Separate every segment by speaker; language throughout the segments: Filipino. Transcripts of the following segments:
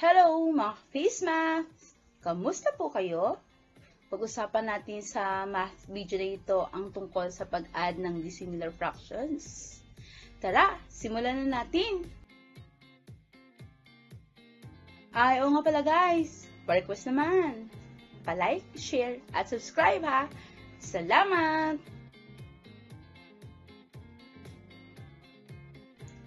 Speaker 1: Hello mga Face Math! Kamusta po kayo? Pag-usapan natin sa math video na ito ang tungkol sa pag-add ng dissimilar fractions. Tara, simulan na natin! Oo nga pala guys, pa-request naman. Pa-like, share, at subscribe ha! Salamat!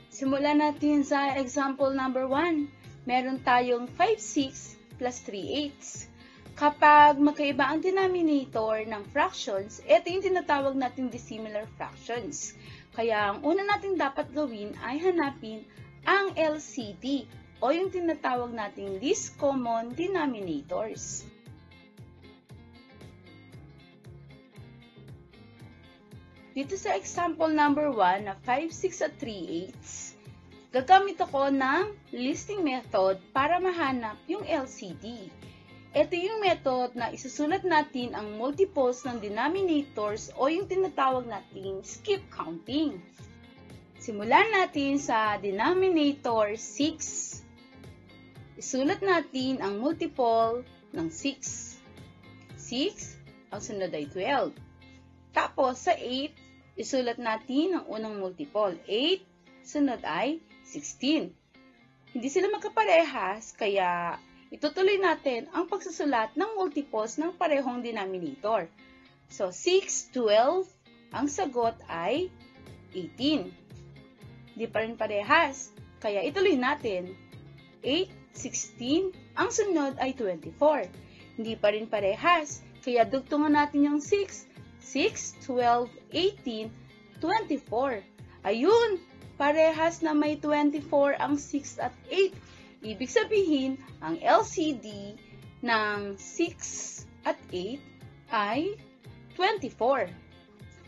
Speaker 1: Simulan natin sa example number 1. Meron tayong 5/6 plus 3/8. Kapag magkaiba ang denominator ng fractions, ito yung tinatawag natin dissimilar fractions. Kaya ang una natin dapat gawin ay hanapin ang LCD o yung tinatawag nating least common denominators. Dito sa example number 1 na 5/6 at 3/8, gagamit ako ng listing method para mahanap yung LCD. Ito yung method na isusulat natin ang multiples ng denominators o yung tinatawag nating skip counting. Simulan natin sa denominator 6. Isulat natin ang multiple ng 6. 6, ang sunod ay 12. Tapos sa 8, isulat natin ang unang multiple. 8, sunod ay 16. Hindi sila magkaparehas, kaya itutuloy natin ang pagsusulat ng multiples ng parehong denominator. So, 6, 12, ang sagot ay 18. Hindi pa rin parehas, kaya ituloy natin. 8, 16, ang sunod ay 24. Hindi pa rin parehas, kaya dugtungan natin yung 6. 6, 12, 18, 24. Ayun! Parehas na may 24 ang 6 at 8. Ibig sabihin, ang LCD ng 6 at 8 ay 24.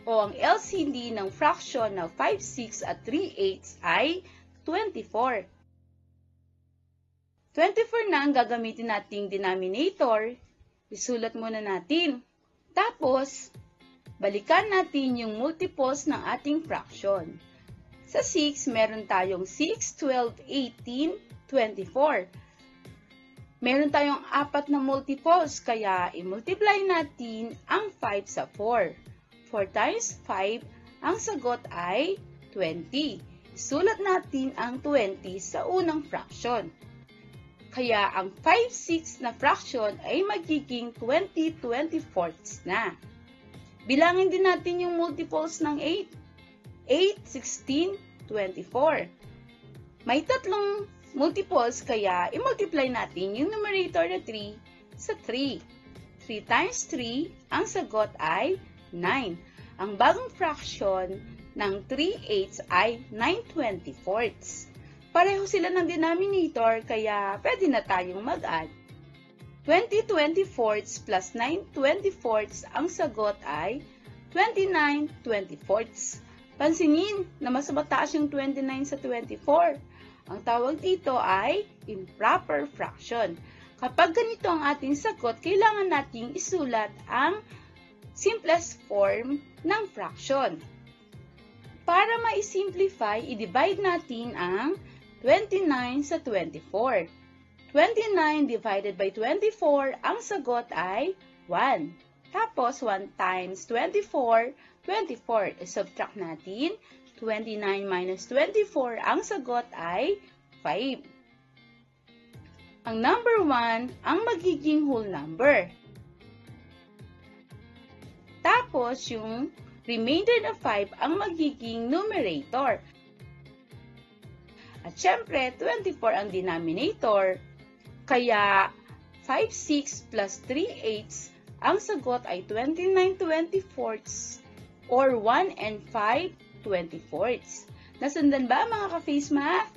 Speaker 1: O ang LCD ng fraction na 5/6 at 3/8 ay 24. 24 na ang gagamitin nating denominator. Isulat muna natin. Tapos, balikan natin yung multiples ng ating fraction. Sa 6, meron tayong 6, 12, 18, 24. Meron tayong 4 na multiples, kaya i-multiply natin ang 5 sa 4. 4 times 5, ang sagot ay 20. Isulat natin ang 20 sa unang fraction. Kaya ang 5/6 na fraction ay magiging 20/24 na. Bilangin din natin yung multiples ng 8. 8, 16, 24. May tatlong multiples, kaya i-multiply natin yung numerator na 3 sa 3. 3 times 3, ang sagot ay 9. Ang bagong fraction ng 3/8 ay 9/24. Pareho sila ng denominator, kaya pwede na tayong mag-add. 20/24 plus 9/24, ang sagot ay 29/24. Pansinin na mas mataas yung 29 sa 24. Ang tawag dito ay improper fraction. Kapag ganito ang ating sagot, kailangan nating isulat ang simplest form ng fraction. Para ma-simplify, i-divide natin ang 29 sa 24. 29 divided by 24, ang sagot ay 1. Tapos, 1 times 24, 24. I-subtract natin. 29 minus 24, ang sagot ay 5. Ang number 1, ang magiging whole number. Tapos, yung remainder na 5, ang magiging numerator. At syempre, 24 ang denominator. Kaya, 5/6 plus 3/8, ang sagot ay 29/24 or 1 and 5/24. Nasundan ba mga ka-Face Math?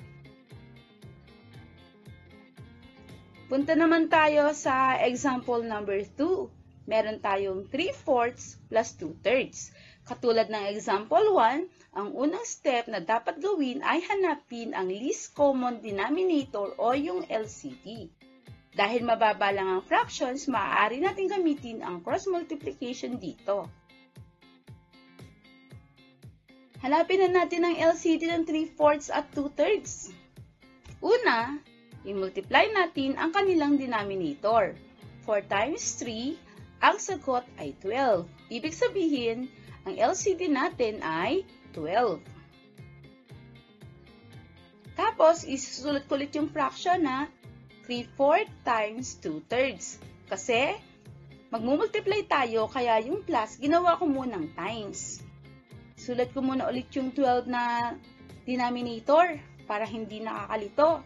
Speaker 1: Punta naman tayo sa example number 2. Meron tayong 3/4 plus 2/3. Katulad ng example 1, ang unang step na dapat gawin ay hanapin ang least common denominator o yung LCD. Dahil mababa lang ang fractions, maaari natin gamitin ang cross multiplication dito. Hanapin na natin ang LCD ng 3/4 at 2/3. Una, I-multiply natin ang kanilang denominator. 4 times 3, ang sagot ay 12. Ibig sabihin, ang LCD natin ay 12. Tapos, isusulat ko ulit yung fraction na 3/4 times 2/3. Kasi, magmumultiply tayo, kaya yung plus, ginawa ko munang times. Sulat ko muna ulit yung 12 na denominator para hindi nakakalito.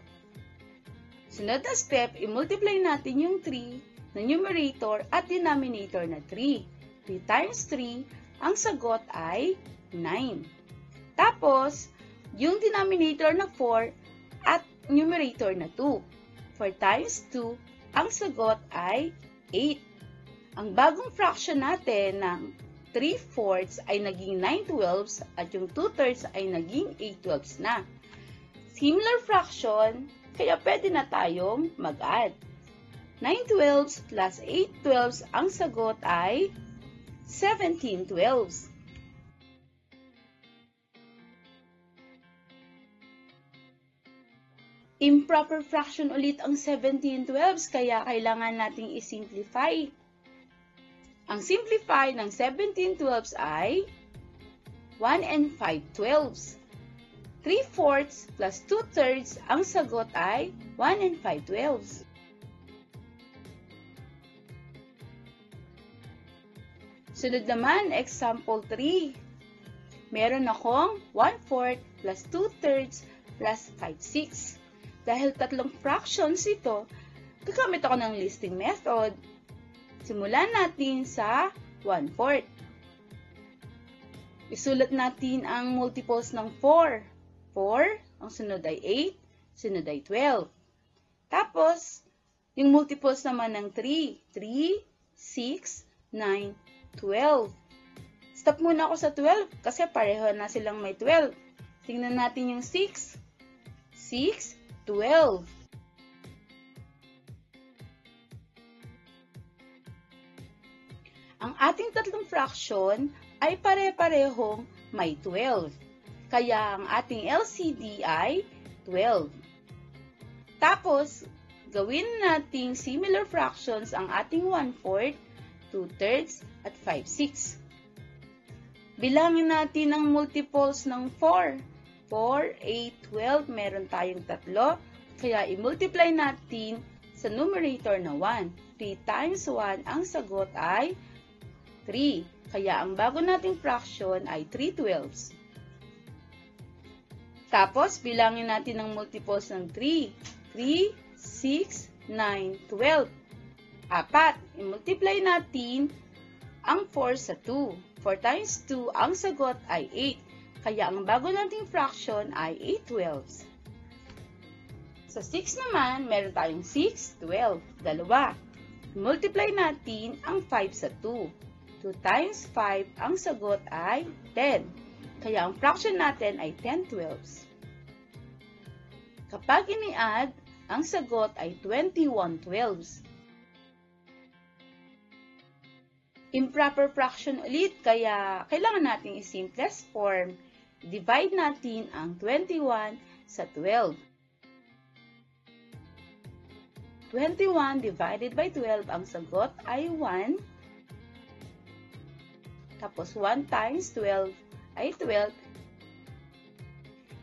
Speaker 1: Sunod na step, i-multiply natin yung 3 na numerator at denominator na 3. 3 times 3, ang sagot ay 9. Tapos, yung denominator na 4 at numerator na 2. 4 times 2, ang sagot ay 8. Ang bagong fraction natin ng 3/4 ay naging 9/12 at yung 2/3 ay naging 8/12 na. Similar fraction, kaya pwede na tayong mag-add. 9/12 plus 8/12, ang sagot ay 17/12. Improper fraction ulit ang 17/12, kaya kailangan nating i-simplify. Ang simplify ng 17/12 ay 1 and 5/12. 3/4 plus 2/3, ang sagot ay 1 and 5/12. Sunod naman, example 3. Meron akong 1/4 plus 2/3 plus 5/6. Dahil tatlong fractions ito, gagamit ako ng listing method. Simulan natin sa 1/4. Isulat natin ang multiples ng 4. 4, ang sunod ay 8, sunod ay 12. Tapos, yung multiples naman ng 3. 3, 6, 9, 12. Stop muna ako sa 12 kasi pareho na silang may 12. Tingnan natin yung 6. 6, 12. Ang ating tatlong fraction ay pare-parehong may 12. Kaya ang ating LCD ay 12. Tapos, gawin nating similar fractions ang ating 1/4, 2/3, at 5/6. Bilangin natin ang multiples ng 4. 4, 8, 12, meron tayong tatlo. Kaya i-multiply natin sa numerator na 1. 3 times 1, ang sagot ay 3. Kaya ang bago nating fraction ay 3/12. Tapos, bilangin natin ang multiples ng 3. 3, 6, 9, 12. 4. I-multiply natin ang 4 sa 2. 4 times 2, ang sagot ay 8. Kaya ang bago nating fraction ay 8/12. Sa 6 naman, meron tayong 6, 12. Dalawa. I-multiply natin ang 5 sa 2. 2 times 5, ang sagot ay 10. Kaya ang fraction natin ay 10/12. Kapag ini-add, ang sagot ay 21/12. Improper fraction ulit, kaya kailangan natin i-simplest form. Divide natin ang 21 sa 12. 21 divided by 12, ang sagot ay 1. Tapos 1 times 12 ay 12.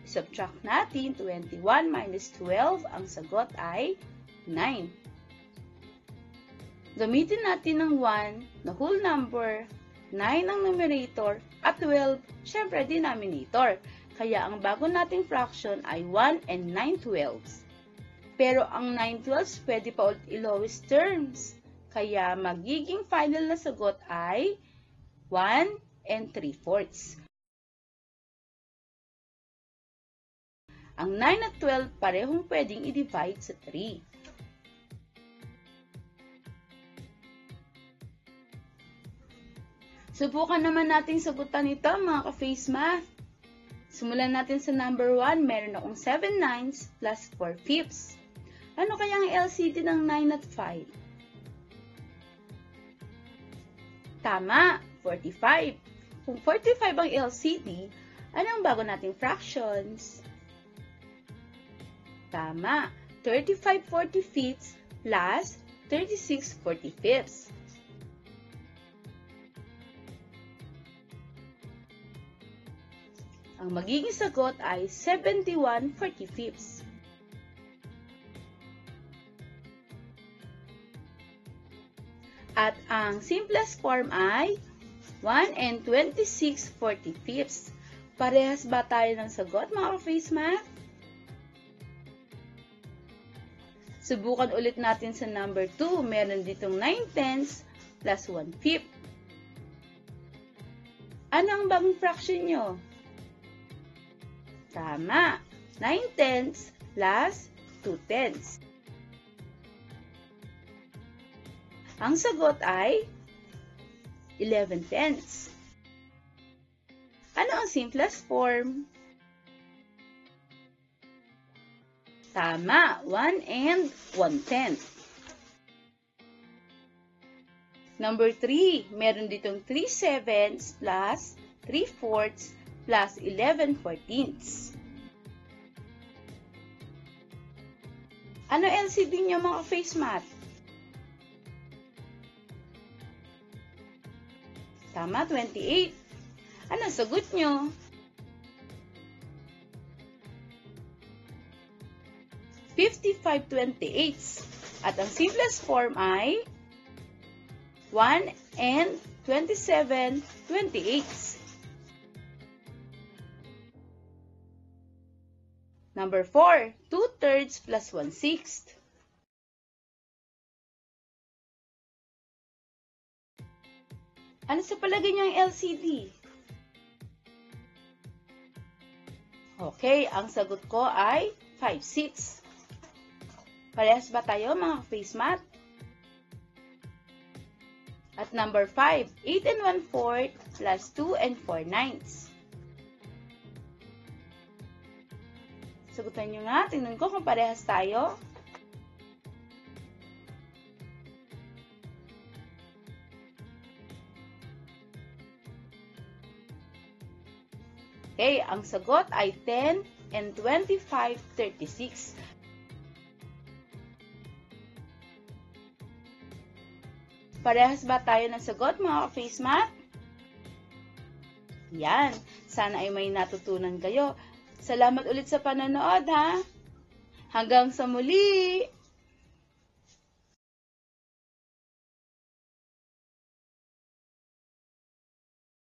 Speaker 1: Subtract natin 21 minus 12, ang sagot ay 9. Gamitin natin ng 1 na whole number, 9 ang numerator, at 12, syempre denominator. Kaya ang bago nating fraction ay 1 and 9/12. Pero ang 9/12 pwede pa ulit i-lowest terms. Kaya magiging final na sagot ay 1 and 3/4. Ang 9 at 12 parehong pwedeng i-divide sa 3. Subukan naman nating sagutan ito, mga ka-face math. Simulan natin sa number 1, meron akong 7 9s plus 4 5ths. Ano kaya ang LCD ng 9 at 5? Tama, 45. Kung 45 ang LCD, ano ang bago nating fractions? Tama, 35/45 plus 36/45. Ang magiging sagot ay 71/45. At ang simplest form ay 1 26/45. Parehas ba tayo ng sagot, mga ka-face math? Subukan ulit natin sa number 2. Meron ditong 9/10 plus 1/5. Ano ang bagong fraction nyo? Tama, 9/10 plus 2/10. Ang sagot ay 11/10. Ano ang simplest form? Tama, 1 1/10. Number 3, meron ditong 3/7 plus 3/4 plus 11/14. Ano LCD nyo, mga face math? Tama, 28. Ano sagot nyo? 55/28. At ang simplest form ay 1 27/28. Number 4, 2/3 plus 1/6. Ano sa palagay niyo ang LCD? Okay, ang sagot ko ay 5/6. Parehas ba tayo, mga face math? At number 5, 8 1/4 plus 2 4/9. Sagutan nyo nga, tingnan ko kung parehas tayo. Okay, ang sagot ay 10 25/36. Parehas ba tayo ng sagot, mga ka-face math? Yan, sana ay may natutunan kayo. Salamat ulit sa panonood, ha? Hanggang sa muli!